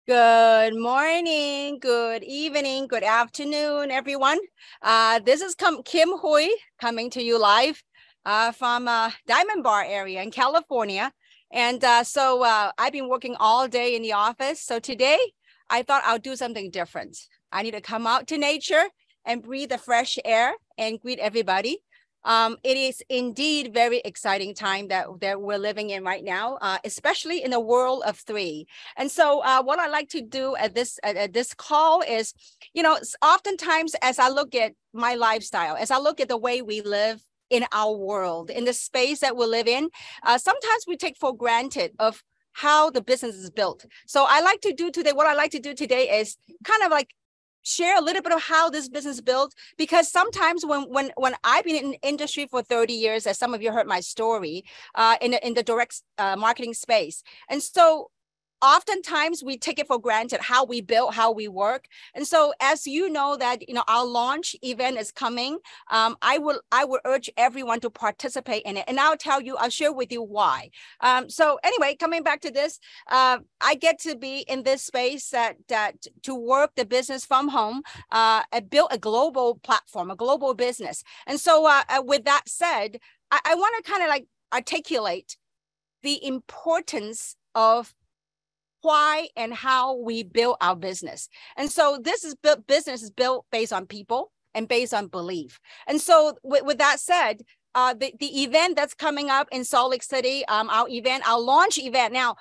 Good morning, good evening, good afternoon, everyone. This is Kim Hui coming to you live from Diamond Bar area in California. And so I've been working all day in the office. So today I thought I'll do something different. I need to come out to nature and breathe the fresh air and greet everybody. It is indeed very exciting time that we're living in right now, especially in the world of three. And so what I like to do at this call is, oftentimes as I look at my lifestyle, as I look at the way we live in our world, in the space that we live in, sometimes we take for granted of how the business is built. So what I like to do today is kind of like share a little bit of how this business built, because sometimes when I've been in the industry for 30 years, as some of you heard my story, in the direct marketing space. And so oftentimes we take it for granted how we build, how we work. And so as you know that, our launch event is coming, I would urge everyone to participate in it. And I'll share with you why. So anyway, coming back to this, I get to be in this space that to work the business from home, and build a global platform, a global business. And so with that said, I want to kind of like articulate the importance of why and how we build our business. And so business is built based on people and based on belief. And so with that said, the event that's coming up in Salt Lake City, our launch event. Now,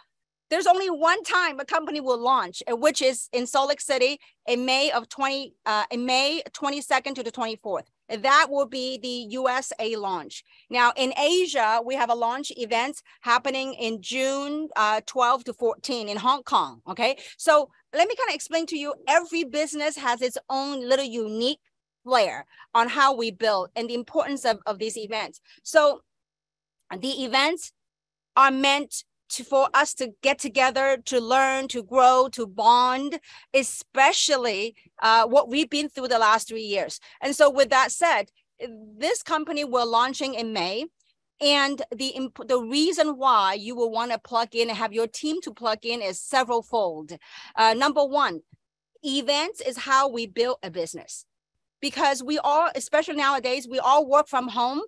there's only one time a company will launch, which is in Salt Lake City in May 22nd to the 24th. That will be the USA launch. Now in Asia, we have a launch event happening in June 12 to 14 in Hong Kong. Okay, so let me kind of explain to you, every business has its own little unique flair on how we build and the importance of these events. So the events are meant for us to get together, to learn, to grow, to bond, especially what we've been through the last 3 years. And so with that said, this company we're launching in May, and the reason why you will want to plug in and have your team to plug in is several-fold. Number one, events is how we build a business, because we all, especially nowadays, we all work from home.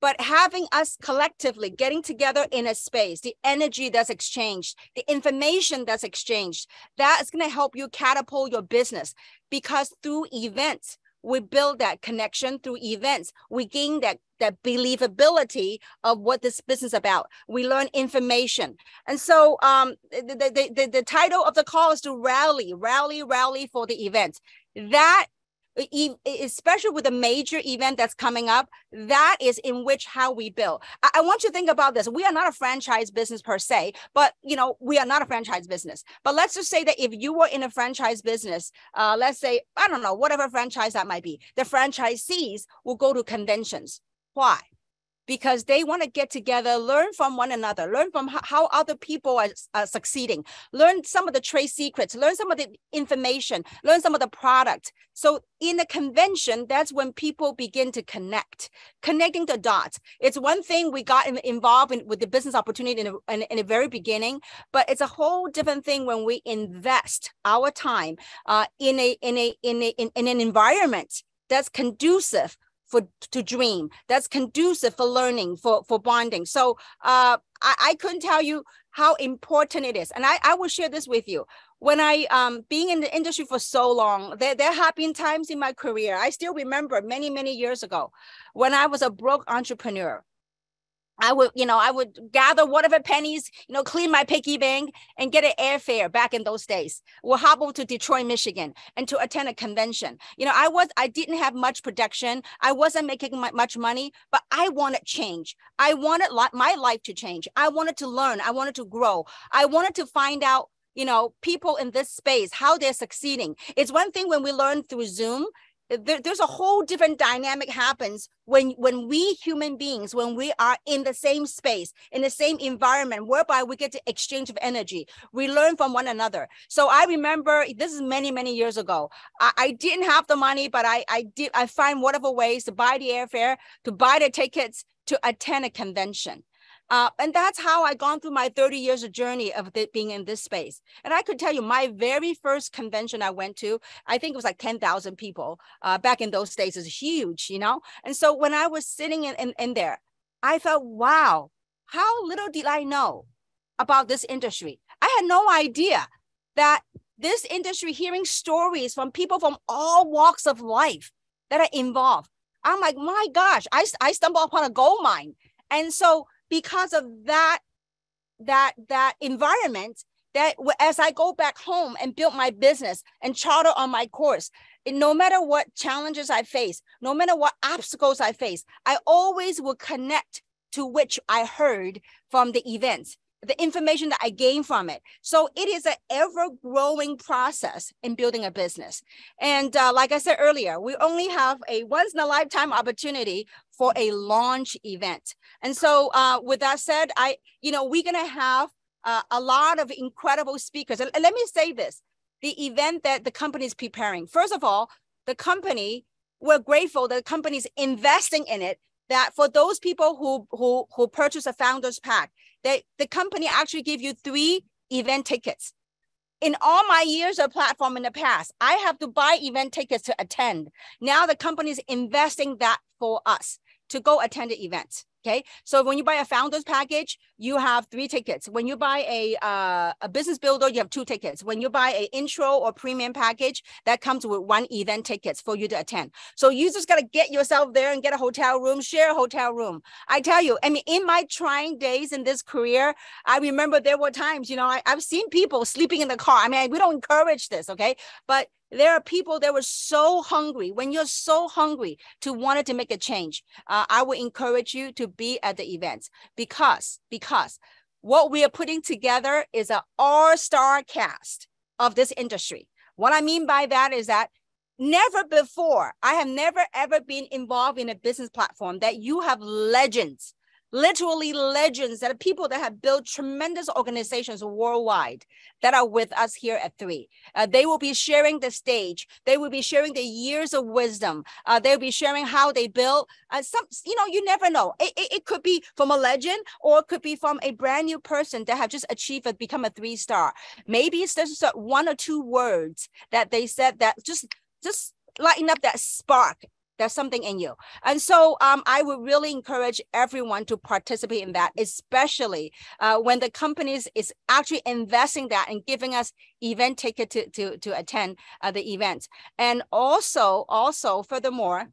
But having us collectively getting together in a space, the energy that's exchanged, the information that's exchanged, that's going to help you catapult your business. Because through events, we build that connection. Through events, we gain that believability of what this business is about. We learn information. And so the title of the call is to rally for the event. That, especially with a major event that's coming up, that is in which how we build. I want you to think about this. We are not a franchise business per se, but we are not a franchise business. But let's just say that if you were in a franchise business, let's say, I don't know, whatever franchise that might be, the franchisees will go to conventions. Why? Because they want to get together, learn from one another, learn from how other people are succeeding, learn some of the trade secrets, learn some of the information, learn some of the product. So in a convention, that's when people begin to connecting the dots. It's one thing we got involved with the business opportunity in the very beginning, but it's a whole different thing when we invest our time in an environment that's conducive to dream, that's conducive for learning, for bonding. So I couldn't tell you how important it is. And I will share this with you. When I, being in the industry for so long, there have been times in my career, I still remember many, many years ago, when I was a broke entrepreneur. I would gather whatever pennies, clean my piggy bank and get an airfare back in those days. We'll hobble to Detroit, Michigan, and to attend a convention. I didn't have much production. I wasn't making much money, but I wanted change. I wanted my life to change. I wanted to learn. I wanted to grow. I wanted to find out, people in this space, how they're succeeding. It's one thing when we learn through Zoom. There's a whole different dynamic happens when we human beings, when we are in the same space, in the same environment, whereby we get the exchange of energy. We learn from one another. So I remember, this is many, many years ago. I didn't have the money, but I find whatever ways to buy the airfare, to buy the tickets, to attend a convention. And that's how I gone through my 30 years of journey of being in this space. And I could tell you my very first convention I went to, I think it was like 10,000 people back in those days. Is huge, you know? And so when I was sitting in there, I felt, wow, how little did I know about this industry. I had no idea that this industry, hearing stories from people from all walks of life that are involved. I'm like, my gosh, I stumbled upon a gold mine. And so because of that environment, that as I go back home and build my business and charter on my course, and no matter what challenges I face, no matter what obstacles I face, I always will connect to which I heard from the events, the information that I gained from it. So it is an ever-growing process in building a business. And like I said earlier, we only have a once-in-a-lifetime opportunity for a launch event. And so with that said, we're gonna have a lot of incredible speakers. And let me say this, the event that the company is preparing. First of all, the company, we're grateful that the company is investing in it, that for those people who purchase a founder's pack, that the company actually give you 3 event tickets. In all my years of platform in the past, I have to buy event tickets to attend. Now the company is investing that for us to go attend the events. Okay, so when you buy a founder's package, you have 3 tickets. When you buy a business builder, you have 2 tickets. When you buy an intro or premium package, that comes with 1 event tickets for you to attend. So you just got to get yourself there and get a hotel room, share a hotel room. I tell you, I mean, in my trying days in this career, I remember there were times, I've seen people sleeping in the car. I mean, we don't encourage this, okay? But there are people that were so hungry. When you're so hungry to wanted to make a change, I would encourage you to be at the events because what we are putting together is an all-star cast of this industry. What I mean by that is that never before, I have never ever been involved in a business platform that you have legends, literally legends, that are people that have built tremendous organizations worldwide that are with us here at THREE. They will be sharing the stage. They will be sharing the years of wisdom. They'll be sharing how they built you never know. It could be from a legend, or it could be from a brand new person that have just achieved and become a 3-star. Maybe it's just 1 or 2 words that they said that just lighten up that spark. There's something in you. And so I would really encourage everyone to participate in that, especially when the companies is actually investing that and giving us event ticket to attend the events. And also, furthermore,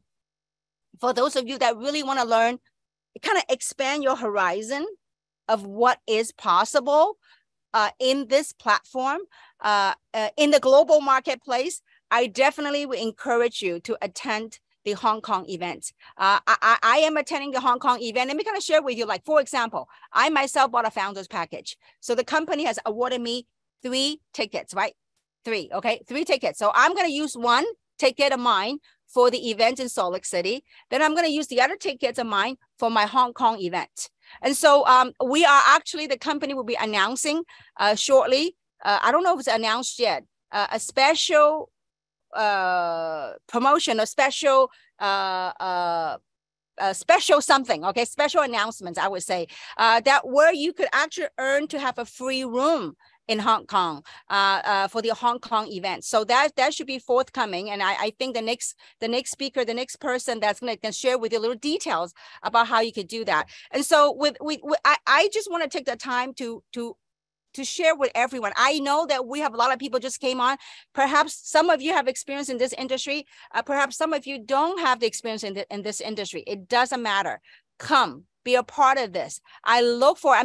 for those of you that really want to learn, kind of expand your horizon of what is possible in this platform, in the global marketplace, I definitely would encourage you to attend the Hong Kong event. I am attending the Hong Kong event. Let me kind of share with you, like, for example, I myself bought a founder's package. So the company has awarded me 3 tickets, right? 3, okay? 3 tickets. So I'm going to use 1 ticket of mine for the event in Salt Lake City. Then I'm going to use the other tickets of mine for my Hong Kong event. And so we are actually, the company will be announcing shortly. I don't know if it's announced yet, a special promotion, a special special something, okay, special announcements, I would say, that where you could actually earn to have a free room in Hong Kong for the Hong Kong event. So that should be forthcoming. And I think the next speaker, the next person that's going to share with you little details about how you could do that. And so I just want to take the time to share with everyone. I know that we have a lot of people just came on. Perhaps some of you have experience in this industry. Perhaps some of you don't have the experience in this industry. It doesn't matter. Come, be a part of this. I look for,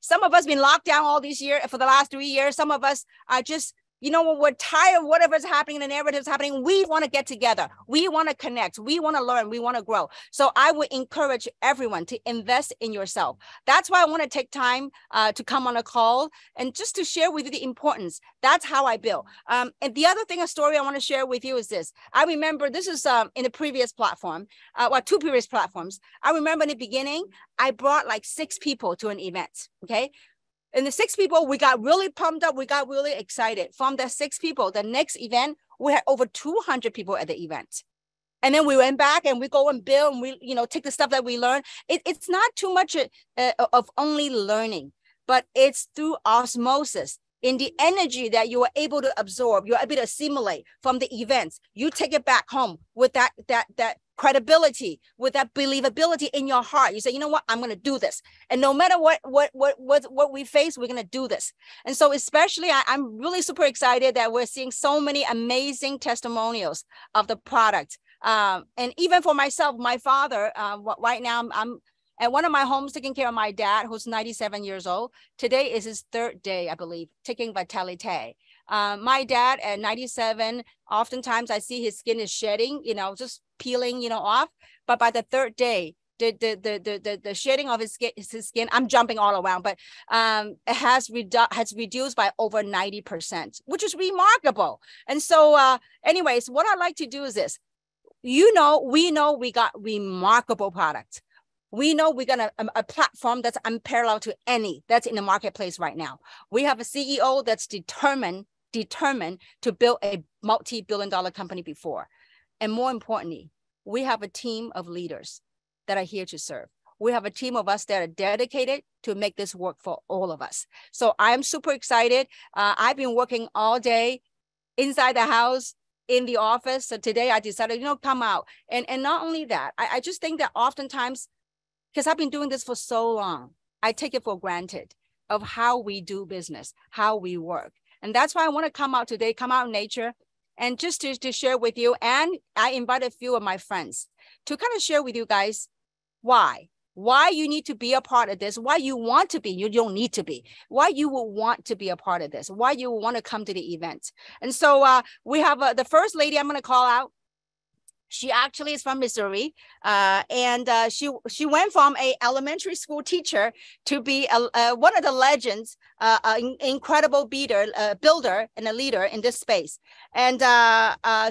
some of us been locked down all these years for the last 3 years. Some of us are just, when we're tired of whatever's happening, the narrative's happening, we want to get together. We want to connect. We want to learn. We want to grow. So I would encourage everyone to invest in yourself. That's why I want to take time to come on a call and just to share with you the importance. That's how I build. And the other thing, a story I want to share with you is this. I remember this is in the previous platform, 2 previous platforms. I remember in the beginning, I brought like 6 people to an event, okay? And the 6 people, we got really pumped up. We got really excited. From the 6 people, the next event, we had over 200 people at the event. And then we went back and we go and build and we, take the stuff that we learned. It's not too much of only learning, but it's through osmosis. In the energy that you are able to absorb, you're able to assimilate from the events. You take it back home with that credibility, with that believability in your heart. You say, you know what, I'm going to do this. And no matter what we face, we're going to do this. And so especially, I'm really super excited that we're seeing so many amazing testimonials of the product. And even for myself, my father, right now, I'm at one of my homes taking care of my dad, who's 97 years old. Today is his third day, I believe, taking Vitality. My dad at 97, oftentimes I see his skin is shedding, just peeling, off. But by the third day, the shedding of his skin, I'm jumping all around, but it has reduced by over 90%, which is remarkable. And so anyways, what I like to do is this. We know we got remarkable products. We know we got a platform that's unparalleled to any that's in the marketplace right now. We have a CEO that's determined to build a multi-billion-dollar company before. And more importantly, we have a team of leaders that are here to serve. We have a team of us that are dedicated to make this work for all of us. So I'm super excited. I've been working all day inside the house, in the office. So today I decided, come out. And not only that, I just think that oftentimes, because I've been doing this for so long, I take it for granted of how we do business, how we work. And that's why I want to come out today, come out in nature, and just to share with you. And I invited a few of my friends to kind of share with you guys why you need to be a part of this, why you want to be, you don't need to be, why you will want to be a part of this, why you want to come to the event. And so we have the first lady I'm going to call out. She actually is from Missouri, and she went from a elementary school teacher to be one of the legends, incredible builder and a leader in this space. And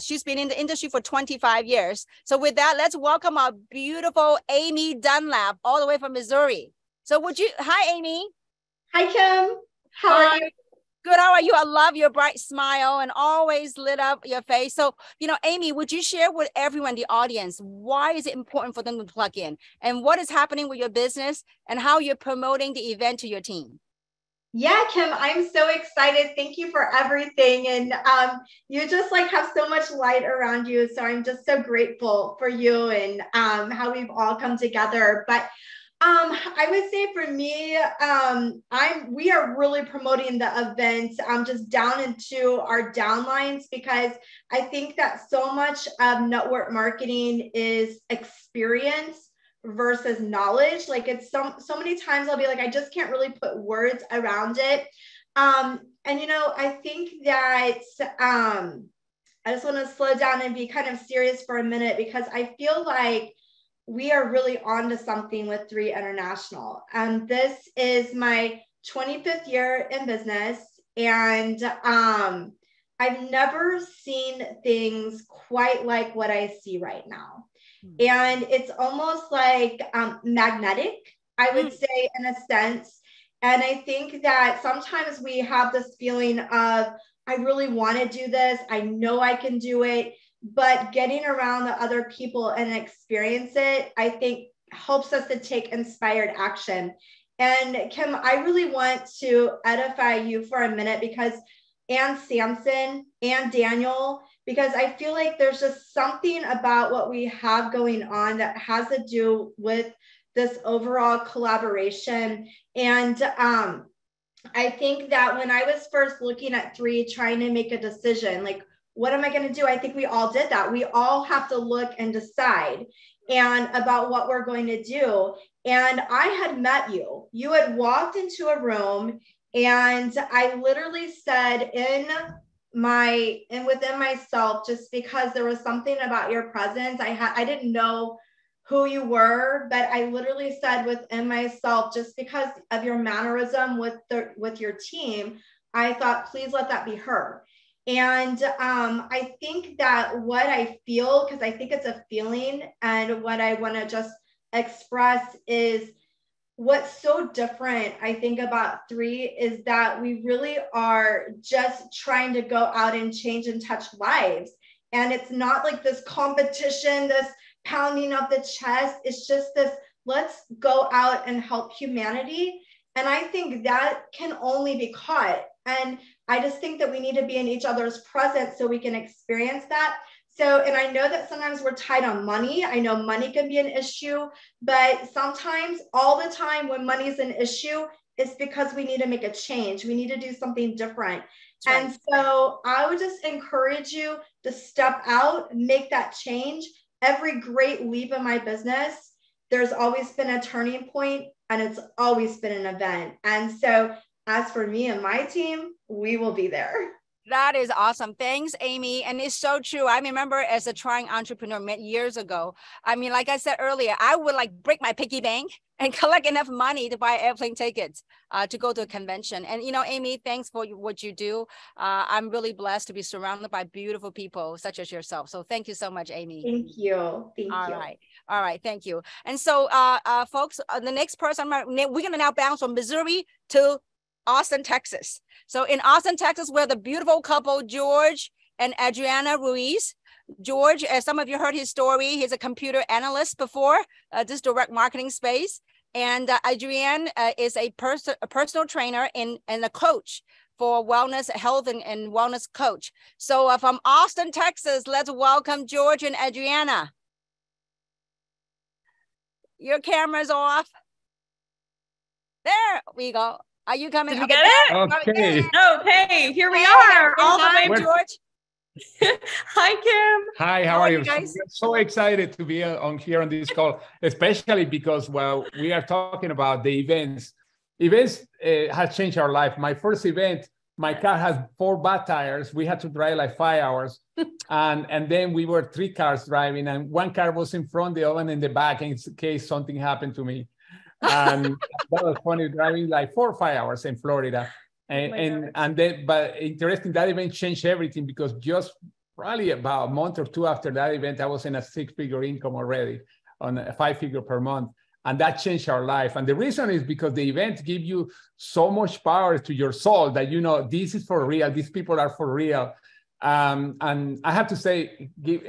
she's been in the industry for 25 years. So with that, let's welcome our beautiful Amy Dunlap, all the way from Missouri. So hi, Amy. Hi, Kim. How are you? Good. How are you? I love your bright smile and always lit up your face. So, Amy, would you share with everyone, the audience, why is it important for them to plug in and what is happening with your business and how you're promoting the event to your team? Yeah, Kim, I'm so excited. Thank you for everything. And you just have so much light around you. So I'm just so grateful for you and how we've all come together. But I would say for me, we are really promoting the event just down into our downlines, because I think that so much of network marketing is experience versus knowledge. It's so many times I'll be like, I just can't really put words around it. And I think that I just want to slow down and be kind of serious for a minute, because I feel like we are really on to something with THREE International. This is my 25th year in business, and I've never seen things quite like what I see right now. And it's almost like magnetic, I would say, in a sense. And I think that sometimes we have this feeling of, I really want to do this. I know I can do it. But getting around the other people and experience it, I think, helps us to take inspired action. And Kim, I really want to edify you for a minute, and Samson and Daniel, because I feel like there's just something about what we have going on that has to do with this overall collaboration. And I think that when I was first looking at THREE, trying to make a decision, what am I going to do? I think we all did that. We all have to look and decide about what we're going to do. And I had met you. You had walked into a room, and I literally said within myself, just because there was something about your presence, I didn't know who you were, but I literally said within myself, just because of your mannerism with your team, I thought, please let that be her. And I think that what I feel, because I think it's a feeling, and what I want to just express is what's so different, I think, about THREE is that we really are just trying to go out and change and touch lives. And it's not like this competition, this pounding of the chest. It's just this, let's go out and help humanity. And I think that can only be caught. And I just think that we need to be in each other's presence so we can experience that. So, and I know that sometimes we're tight on money. I know money can be an issue, but sometimes, all the time when money is an issue, it's because we need to make a change. We need to do something different. Right. And so I would just encourage you to step out, make that change. Every great leap in my business, there's always been a turning point, and it's always been an event. And so as for me and my team, we will be there. That is awesome. Thanks, Amy. And it's so true. I remember as a trying entrepreneur many years ago, I mean, like I said earlier, I would like break my piggy bank and collect enough money to buy airplane tickets to go to a convention. And, you know, Amy, thanks for what you do. I'm really blessed to be surrounded by beautiful people such as yourself. So thank you so much, Amy. Thank you. Thank you. All right. Thank you. And so, folks, the next person, we're going to now bounce from Missouri to Austin, Texas. So in Austin, Texas, we're the beautiful couple, George and Adriana Ruiz. George, as some of you heard his story, he's a computer analyst before this direct marketing space. And Adrienne is a personal trainer and a coach for wellness, health, and wellness coach. So from Austin, Texas, let's welcome George and Adriana. Your camera's off. There we go. Are you coming? Did we get it? Okay. Okay, here we are. All the way, George. Hi, Kim. Hi, how are you? Guys? We're so excited to be on here on this call, especially because, well, we are talking about the events. Events has changed our life. My first event, my car has 4 bad tires. We had to drive like 5 hours. and then we were 3 cars driving, and 1 car was in front, the other one in the back, in case something happened to me. And that was funny, driving like 4 or 5 hours in Florida. And then, but interesting, that event changed everything, because just probably about a month or 2 after that event, I was in a 6-figure income already, on a 5-figure per month. And that changed our life. And the reason is because the event give you so much power to your soul that, you know, this is for real. These people are for real. And I have to say, give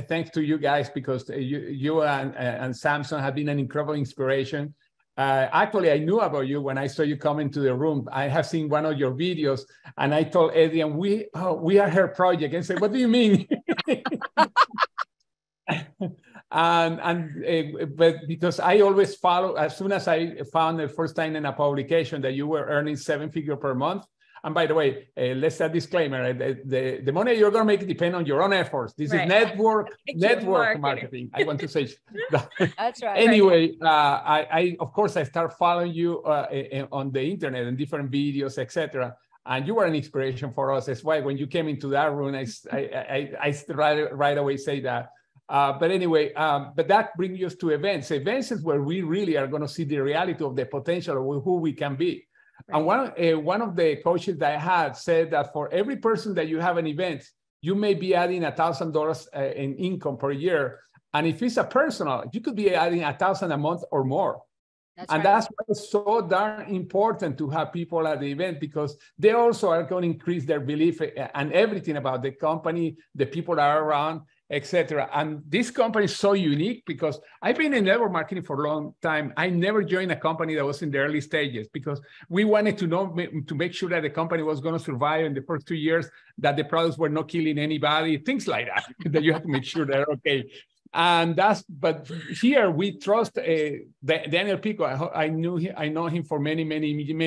thanks to you guys, because you and Samson have been an incredible inspiration. Actually, I knew about you when I saw you come into the room. I have seen one of your videos, and I told Adrian, we are her project. And said, what do you mean? But because I always follow, as soon as I found the first time in a publication that you were earning 7-figure per month. And by the way, let's add a disclaimer, the money you're going to make depend on your own efforts. This is network marketing. I want to say that. That's right. Anyway, I of course, I start following you on the internet and different videos, etc. And you were an inspiration for us. That's why when you came into that room, I right away say that. But anyway, but that brings us to events. Events is where we really are going to see the reality of the potential of who we can be. Right. And one of the coaches that I had said that for every person that you have an event, you may be adding $1,000 in income per year. And if it's a personal, you could be adding $1,000 a month or more. That's why it's so darn important to have people at the event, because they also are going to increase their belief and everything about the company, the people that are around, etc. And this company is so unique because I've been in network marketing for a long time. I never joined a company that was in the early stages, because we wanted to make sure that the company was going to survive in the first 2 years, that the products were not killing anybody, things like that, that you have to make sure they're okay. And but here we trust Daniel Pico. I know him for many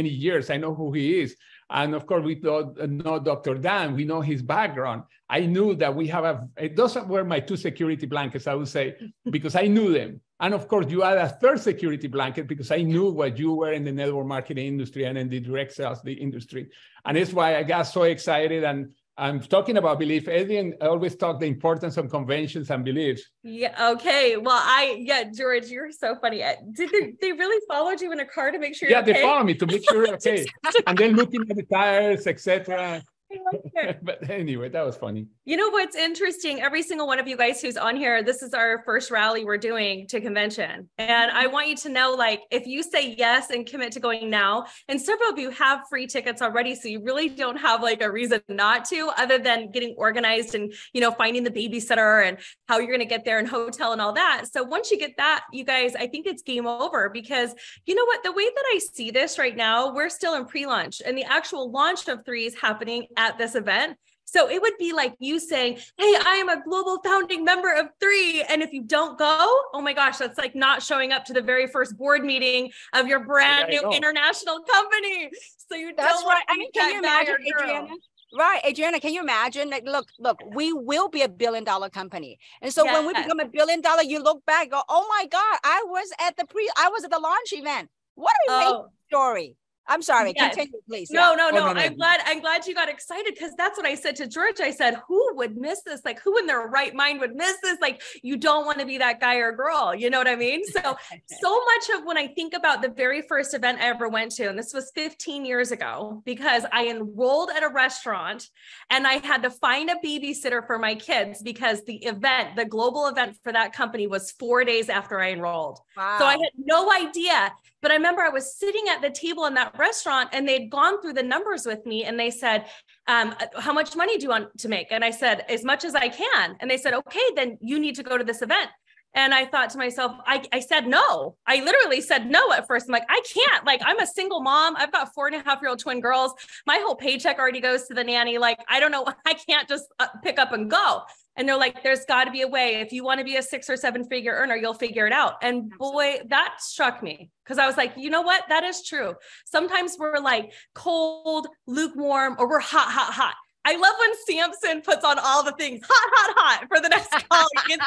years. I know who he is. And of course, we know Dr. Dan. We know his background. I knew that we have those were my 2 security blankets, I would say, because I knew them. And of course, you add a 3rd security blanket because I knew what you were in the network marketing industry and in the direct sales industry. And that's why I got so excited. And I'm talking about belief. Adrian always talk the importance of conventions and beliefs. Yeah. Okay. Well, George, you're so funny. Did they really followed you in a car to make sure you're okay? They follow me to make sure you're okay. And then looking at the tires, etc. But anyway, that was funny. You know what's interesting? Every single one of you guys who's on here, this is our first rally we're doing to convention. And I want you to know, like, if you say yes and commit to going now, and several of you have free tickets already, so you really don't have like a reason not to, other than getting organized and, you know, finding the babysitter and how you're going to get there and hotel and all that. So once you get that, you guys, I think it's game over, because you know what, the way that I see this right now, we're still in pre-launch, and the actual launch of THREE is happening at this event. So it would be like you saying, hey, I am a global founding member of THREE. And if you don't go, oh my gosh, that's like not showing up to the very first board meeting of your brand new international company. So you That's don't right. I mean, can you imagine, Adriana? Right, Adriana, can you imagine that? Look, we will be $1 billion company. And so when we become $1 billion, you look back, go, oh my God, I was at the launch event. What a amazing story. I'm sorry. Continue, please. No. I'm glad you got excited, because that's what I said to George. I said, who would miss this? Like, who in their right mind would miss this? Like, you don't want to be that guy or girl. You know what I mean? So much of when I think about the very first event I ever went to, and this was 15 years ago, because I enrolled at a restaurant and I had to find a babysitter for my kids, because the global event for that company was 4 days after I enrolled. Wow. So I had no idea. But I remember I was sitting at the table in that restaurant, and they'd gone through the numbers with me, and they said, how much money do you want to make? And I said, as much as I can. And they said, okay, then you need to go to this event. And I thought to myself, I said no. I literally said no at first. I'm like, I can't. Like, I'm a single mom. I've got 4.5-year-old twin girls. My whole paycheck already goes to the nanny. Like, I don't know. I can't just pick up and go. And they're like, there's got to be a way. If you want to be a 6 or 7-figure earner, you'll figure it out. And boy, that struck me, because I was like, you know what? That is true. Sometimes we're like cold, lukewarm, or we're hot, hot, hot. I love when Samson puts on all the things, hot, hot, hot, for the next colleague.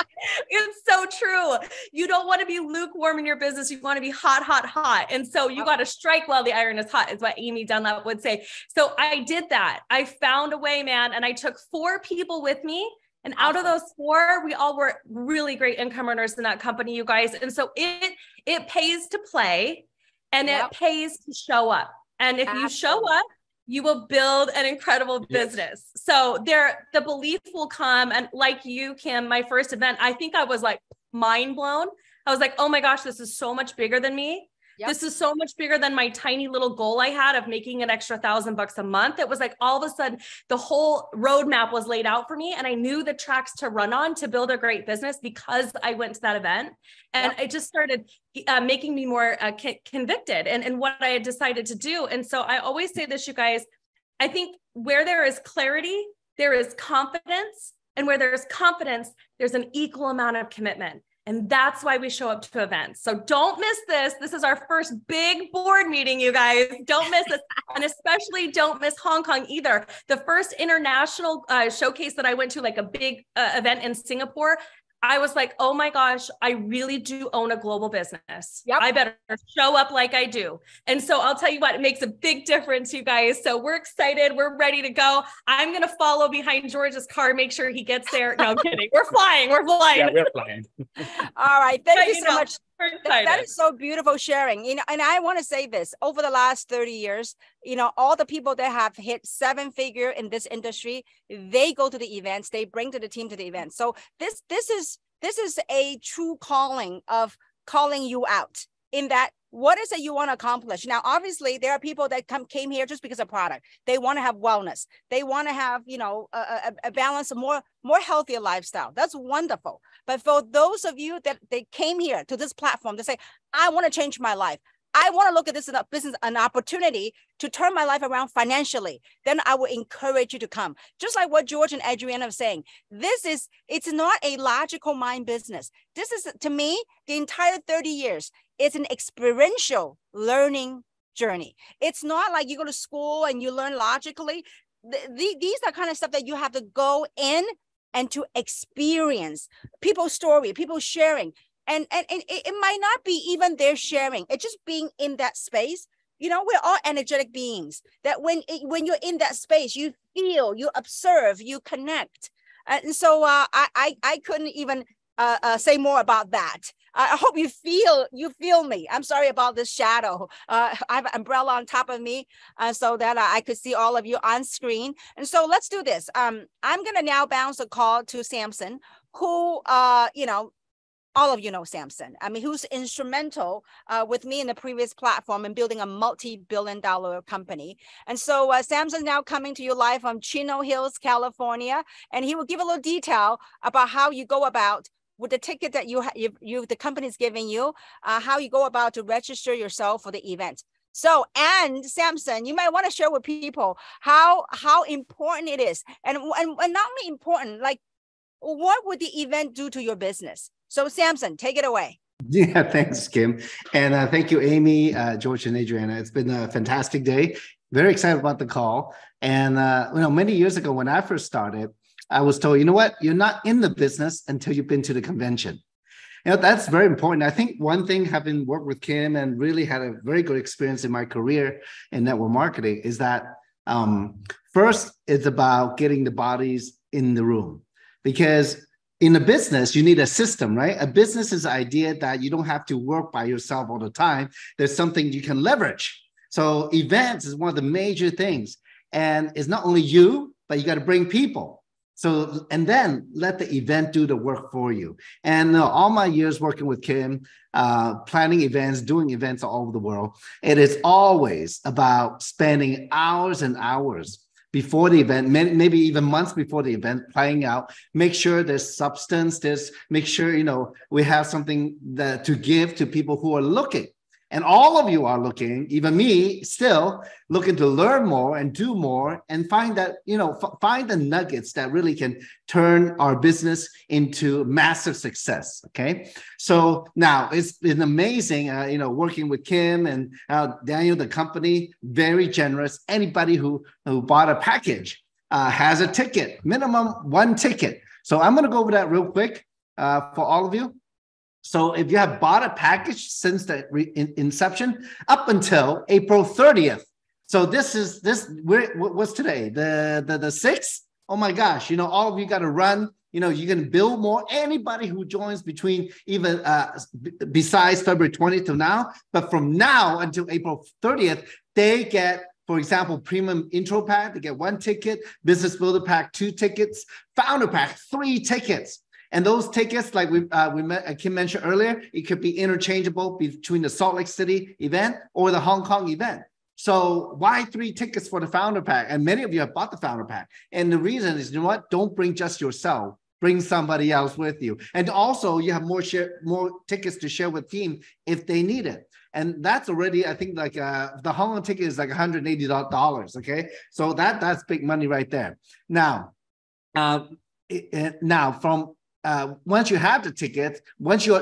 It's so true. You don't want to be lukewarm in your business. You want to be hot, hot, hot. And so you got to strike while the iron is hot, is what Amy Dunlap would say. So I did that. I found a way, man. And I took 4 people with me. And out of those 4, we all were really great income earners in that company, you guys. And so it pays to play, and it pays to show up. And if you show up, you will build an incredible business. So the belief will come. And like you, Kim, my first event, I think I was like mind blown. I was like, oh my gosh, this is so much bigger than me. This is so much bigger than my tiny little goal I had of making an extra $1,000 a month. It was like, all of a sudden, the whole roadmap was laid out for me. And I knew the tracks to run on to build a great business, because I went to that event. And it just started making me more convicted in what I had decided to do. And so I always say this, you guys, I think where there is clarity, there is confidence. And where there's confidence, there's an equal amount of commitment. And that's why we show up to events. So don't miss this. This is our first big board meeting, you guys. Don't miss this. And especially don't miss Hong Kong either. The first international showcase that I went to, like a big event in Singapore, I was like, oh my gosh, I really do own a global business. I better show up like I do. And so I'll tell you what, it makes a big difference, you guys. So we're excited. We're ready to go. I'm going to follow behind George's car, make sure he gets there. No, I'm kidding. We're flying. We're flying. Yeah, we're flying. All right. Thank you so much. That is so beautiful sharing. You know, and I want to say this, over the last 30 years, you know, all the people that have hit 7-figure in this industry, they go to the events, they bring to the team to the events. So this is a true calling of calling you out in that, what is it you want to accomplish? Now, obviously, there are people that came here just because of product. They want to have wellness. They want to have, you know, a balance, a more healthier lifestyle. That's wonderful. But for those of you that they came here to this platform to say, I want to change my life, I want to look at this as a business, an opportunity to turn my life around financially, then I will encourage you to come. Just like what George and Adriana are saying, it's not a logical mind business. This is, to me, the entire 30 years, it's an experiential learning journey. It's not like you go to school and you learn logically. These are kind of stuff that you have to go in and to experience people's story, people sharing. And it might not be even their sharing. It's just being in that space. You know, we're all energetic beings that when you're in that space, you feel, you observe, you connect. And so I couldn't even say more about that. I hope you feel me. I'm sorry about this shadow. I have an umbrella on top of me so that I could see all of you on screen. And so let's do this. I'm going to now bounce a call to Samson, who, all of you know Samson. I mean, who's instrumental with me in the previous platform in building a multi-billion-dollar company. And so Samson's now coming to you live from Chino Hills, California, and he will give a little detail about how you go about with the ticket that the company's giving you, how you go about to register yourself for the event. So, and Samson, you might want to share with people how important it is, and not only important, like what would the event do to your business? So Samson, take it away. Yeah, thanks, Kim. And thank you, Amy, George, and Adriana. It's been a fantastic day. Very excited about the call. And, many years ago when I first started, I was told, you know what, you're not in the business until you've been to the convention. That's very important. I think one thing, having worked with Kim and really had a very good experience in my career in network marketing, is that first, it's about getting the bodies in the room. Because in a business, you need a system, right? A business is the idea that you don't have to work by yourself all the time. There's something you can leverage. So events is one of the major things. And it's not only you, but you got to bring people. So, and then let the event do the work for you. And all my years working with Kim, planning events, doing events all over the world, it is always about spending hours and hours before the event, maybe even months before the event, playing out, make sure there's substance, make sure, we have something to give to people who are looking. And all of you are looking, even me, still looking to learn more and do more and find that, find the nuggets that really can turn our business into massive success, okay? So now it's been amazing, working with Kim and Daniel, the company, very generous. Anybody who bought a package has a ticket, minimum one ticket. So I'm gonna go over that real quick for all of you. So if you have bought a package since the inception up until April 30th. So what's today? The 6th? Oh my gosh, all of you got to run, you can build more. Anybody who joins between even besides February 20th to now, but from now until April 30th, they get, for example, premium intro pack, they get 1 ticket, business builder pack, 2 tickets, founder pack, 3 tickets. And those tickets, like Kim mentioned earlier, it could be interchangeable between the Salt Lake City event or the Hong Kong event. So why 3 tickets for the founder pack? And many of you have bought the founder pack. And the reason is, you know what? Don't bring just yourself. Bring somebody else with you. And also, you have more tickets to share with team if they need it. And that's already, I think, like the Hong Kong ticket is like $180. Okay, so that's big money right there. Now, once you have the ticket, once you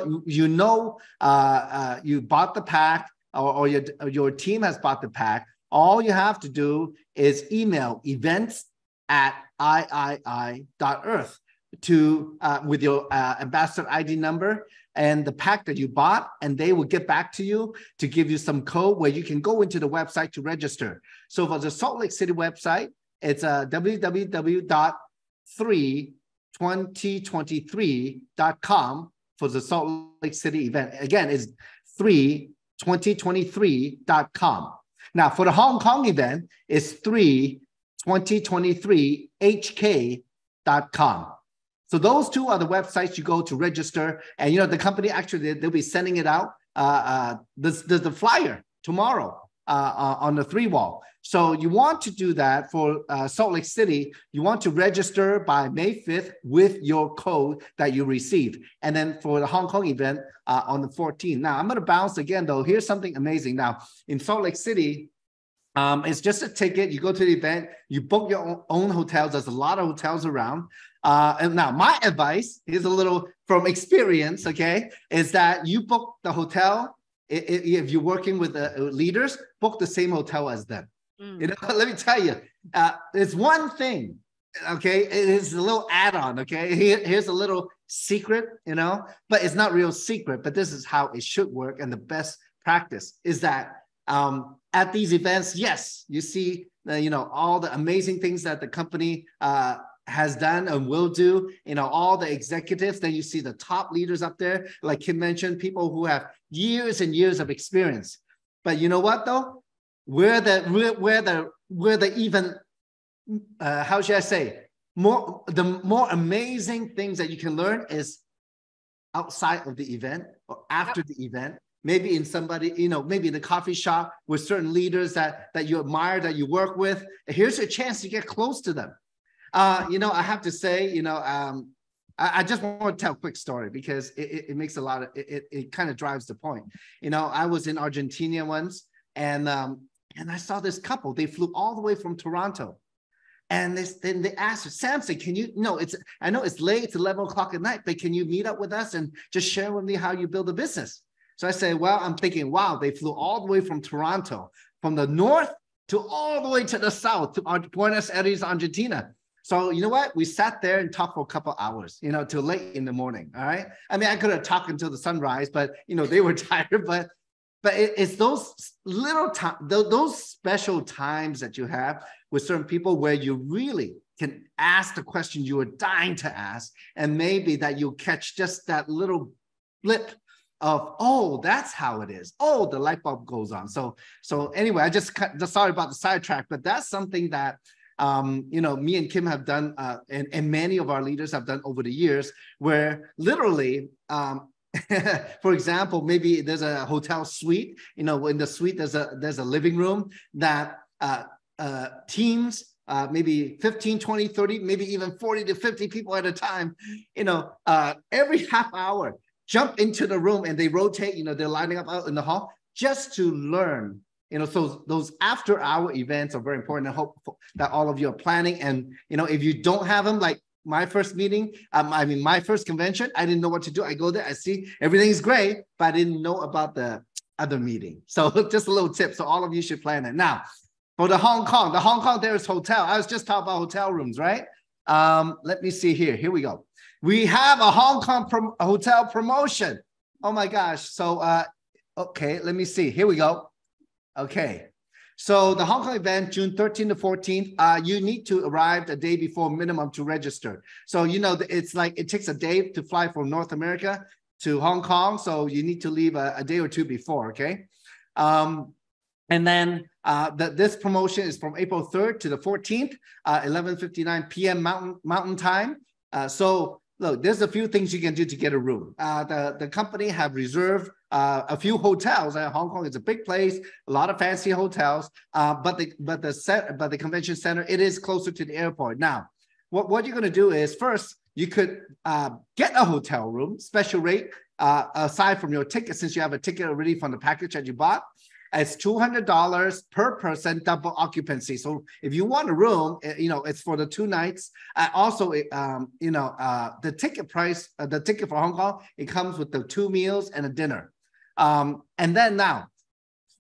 bought the pack or your team has bought the pack, all you have to do is email events@iii.earth with your ambassador ID number and the pack that you bought, and they will get back to you to give you some code where you can go into the website to register. So for the Salt Lake City website, it's www.THREE2023.com for the Salt Lake City event. Again, it's THREE2023.com. Now, for the Hong Kong event, it's THREE2023HK.com. So those 2 are the websites you go to register. And, the company actually, they'll be sending it out, the flyer tomorrow on the 3 wall. So you want to do that for Salt Lake City. You want to register by May 5th with your code that you receive. And then for the Hong Kong event on the 14th. Now, I'm going to bounce again, though. Here's something amazing. Now, in Salt Lake City, it's just a ticket. You go to the event. You book your own hotels. There's a lot of hotels around. And now, my advice is a little from experience, okay, is that you book the hotel. If you're working with leaders, book the same hotel as them. Let me tell you, it's one thing, okay? It is a little add-on, okay? Here's a little secret, but it's not real secret, but this is how it should work. And the best practice is that at these events, yes, you see, all the amazing things that the company has done and will do, all the executives. Then you see the top leaders up there, like Kim mentioned, people who have years and years of experience. But you know what though? Where the even, how should I say, the more amazing things that you can learn is outside of the event or after the event. Maybe in somebody, maybe in the coffee shop with certain leaders that you admire, that you work with. Here's your chance to get close to them. I have to say, I just want to tell a quick story because it makes a lot of, it kind of drives the point. I was in Argentina once and I saw this couple. They flew all the way from Toronto. And then they asked, Samson, can you, I know it's late, it's 11 o'clock at night, but can you meet up with us and just share with me how you build a business? So I said, well, I'm thinking, wow, they flew all the way from Toronto, from the north to all the way to the south, to Buenos Aires, Argentina. So you know what? We sat there and talked for a couple hours, till late in the morning, all right? I mean, I could have talked until the sunrise, but, they were tired, but it's those little times, those special times that you have with certain people where you really can ask the question you were dying to ask, and maybe that you'll catch just that little blip of, oh, that's how it is. Oh, the light bulb goes on. So anyway, I just sorry about the sidetrack, but that's something that, me and Kim have done, and many of our leaders have done over the years, where literally, for example, maybe there's a hotel suite, in the suite, there's a living room that teams, maybe 15, 20, 30, maybe even 40 to 50 people at a time, every half hour, jump into the room and they rotate, they're lining up out in the hall just to learn, so those after hour events are very important. I hope that all of you are planning. And, if you don't have them, like my first meeting, my first convention, I didn't know what to do. I go there, I see everything's great, but I didn't know about the other meeting. So just a little tip. So all of you should plan it. Now, for the Hong Kong, there's hotel. I was just talking about hotel rooms, right? Let me see here. Here we go. We have a Hong Kong hotel promotion. Oh my gosh. So, okay, let me see. Here we go. Okay. So the Hong Kong event, June 13th to 14th, you need to arrive the day before minimum to register. So, it's like it takes a day to fly from North America to Hong Kong. So you need to leave a day or two before, okay? And then this promotion is from April 3rd to the 14th, 11:59 p.m. Mountain time. So look, there's a few things you can do to get a room. The company have reserved a few hotels. Hong Kong is a big place, a lot of fancy hotels, but the convention center, it is closer to the airport. Now, what you're going to do is first, you could get a hotel room, special rate, aside from your ticket, since you have a ticket already from the package that you bought. It's $200 per person, double occupancy. So if you want a room, it's for the 2 nights. Also, the ticket price, the ticket for Hong Kong, it comes with the 2 meals and a dinner. And then now,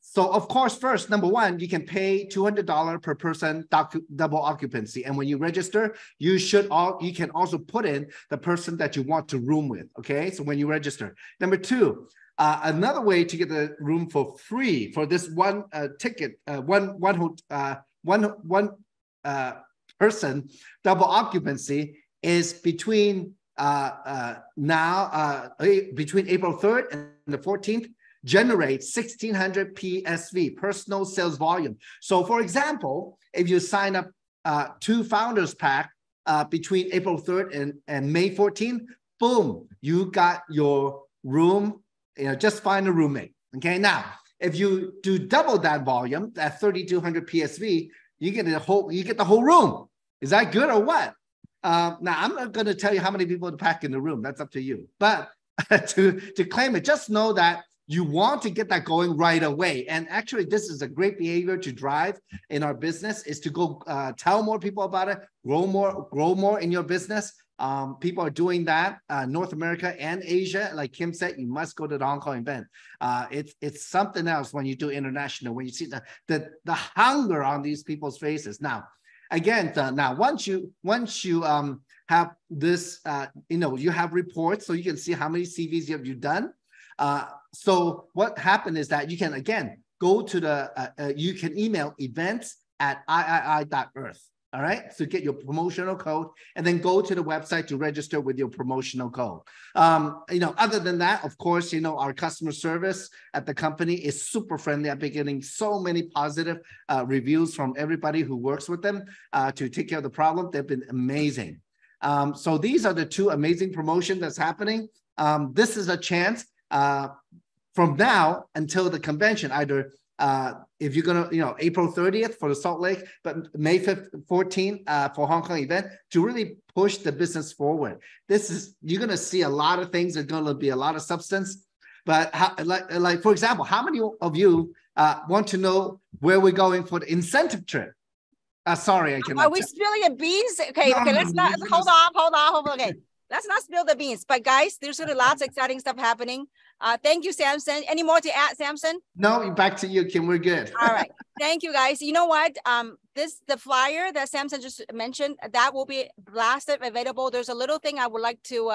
so of course, first, number one, you can pay $200 per person, double occupancy. And when you register, you can also put in the person that you want to room with. Okay, so when you register. Number two, another way to get the room for free for this one ticket, one person double occupancy is between between April 3rd and the 14th, generate 1,600 PSV, personal sales volume. So for example, if you sign up 2 founders pack between April 3rd and May 14th, boom, you got your room. Just find a roommate. Okay. Now, if you do double that volume, that 3,200 PSV, you get the whole room. Is that good or what? Now, I'm not going to tell you how many people to pack in the room. That's up to you. But to claim it, just know that you want to get that going right away. And actually, this is a great behavior to drive in our business, is to go tell more people about it, grow more in your business. People are doing that, North America and Asia. Like Kim said, you must go to the Hong Kong event. It's something else when you do international, when you see the hunger on these people's faces. Now, again, once you have this, you have reports, so you can see how many CVs you've done. So what happened is that you can, again, go to you can email events@iii.earth. All right, so get your promotional code and then go to the website to register with your promotional code. Other than that, of course, our customer service at the company is super friendly. I've been getting so many positive reviews from everybody who works with them to take care of the problem. They've been amazing. So these are the two amazing promotions that's happening. This is a chance from now until the convention, either if you're going to, April 30th for the Salt Lake, but May 14th for Hong Kong event, to really push the business forward. You're going to see a lot of things. There's going to be a lot of substance. But for example, how many of you want to know where we're going for the incentive trip? Sorry, I cannot. Are we spilling the beans? Okay, let's not, hold on. Okay, let's not spill the beans. But guys, there's really lots of exciting stuff happening. Thank you, Samson. Any more to add, Samson? No, back to you, Kim. We're good. All right. Thank you, guys. You know what? The flyer that Samson just mentioned, that will be blasted, available. There's a little thing I would like to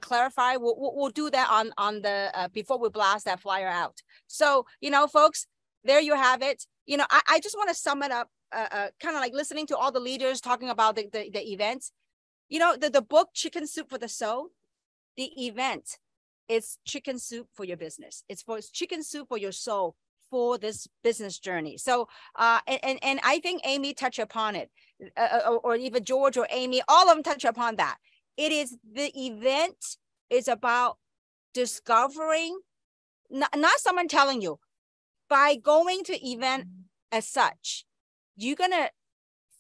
clarify. We'll do that on the before we blast that flyer out. So, folks, there you have it. I just want to sum it up, kind of like listening to all the leaders talking about the events. The book, Chicken Soup for the Soul, the event, it's chicken soup for your business. It's chicken soup for your soul for this business journey. So, and I think Amy touched upon it, or even George or Amy, all of them touch upon that. The event is about discovering, not someone telling you. By going to event as such, you're gonna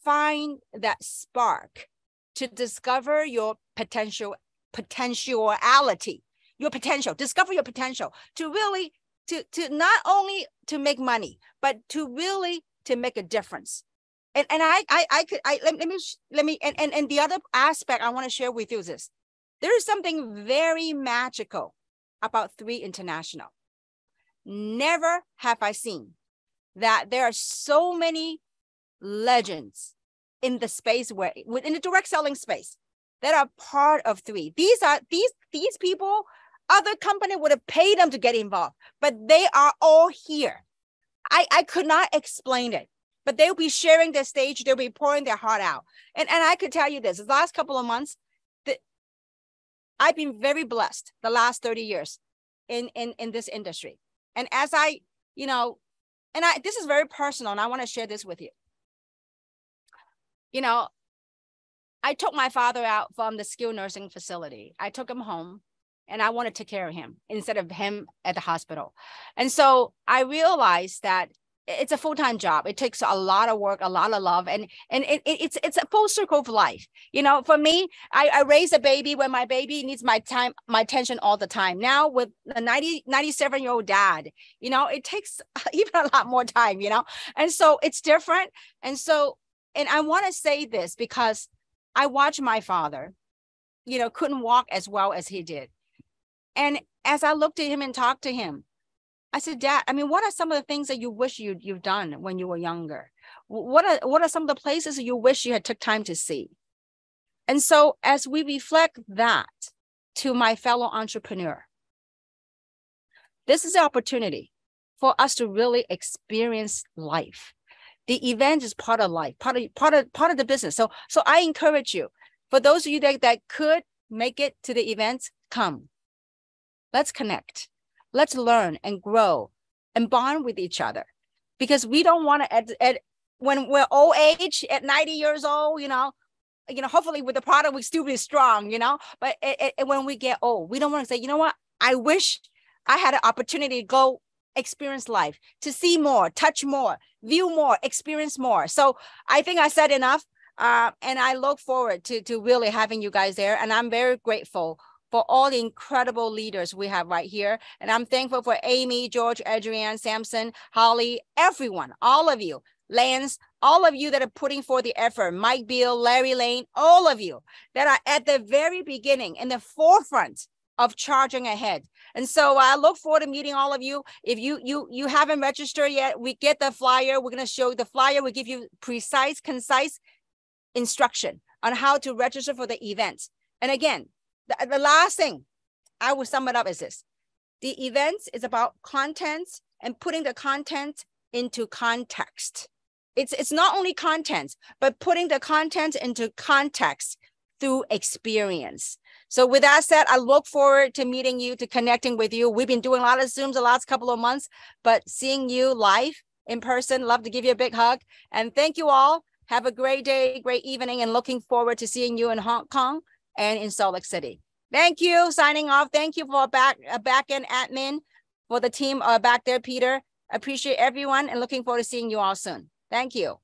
find that spark to discover your potentiality. Your potential, discover your potential to really, to not only to make money, but to really to make a difference. And let me, the other aspect I want to share with you is this. There is something very magical about THREE International. Never have I seen that there are so many legends in the space in the direct selling space that are part of THREE. These people, other company would have paid them to get involved, but they are all here. I could not explain it, but they'll be sharing their stage. They'll be pouring their heart out. And I could tell you this, the last couple of months, I've been very blessed the last 30 years in this industry. And as this is very personal, and I want to share this with you. I took my father out from the skilled nursing facility. I took him home. And I want to take care of him instead of him at the hospital. And so I realized that it's a full-time job. It takes a lot of work, a lot of love, and it's a full circle of life. For me, I raise a baby when my baby needs my time, my attention all the time. Now with a 97-year-old dad, it takes even a lot more time, and so it's different. And I want to say this because I watched my father, couldn't walk as well as he did. And as I looked at him and talked to him, I said, Dad, what are some of the things that you wish you've done when you were younger? What are some of the places that you wish you had took time to see? And so as we reflect that to my fellow entrepreneur, this is an opportunity for us to really experience life. The event is part of life, part of the business. So I encourage you, for those of you that could make it to the events, come. Let's connect. Let's learn and grow and bond with each other, because we don't want to, when we're old age, at 90 years old, hopefully with the product, we still be strong, but when we get old, we don't want to say, I wish I had an opportunity to go experience life, to see more, touch more, view more, experience more. So I think I said enough. And I look forward to really having you guys there. And I'm very grateful for all the incredible leaders we have right here. And I'm thankful for Amy, George, Adrienne, Samson, Holly, everyone, all of you, Lance, all of you that are putting forth the effort, Mike Beal, Larry Lane, all of you that are at the very beginning, in the forefront of charging ahead. And so I look forward to meeting all of you. If you haven't registered yet, we get the flyer. We're going to show the flyer. We give you precise, concise instruction on how to register for the event. And again, the last thing I will sum it up is this. The event is about content and putting the content into context. It's not only content, but putting the content into context through experience. So with that said, I look forward to meeting you, to connecting with you. We've been doing a lot of Zooms the last couple of months, but seeing you live in person, love to give you a big hug. And thank you all. Have a great day, great evening, and looking forward to seeing you in Hong Kong and in Salt Lake City. Thank you. Signing off. Thank you for back-end admin for the team back there, Peter. Appreciate everyone and looking forward to seeing you all soon. Thank you.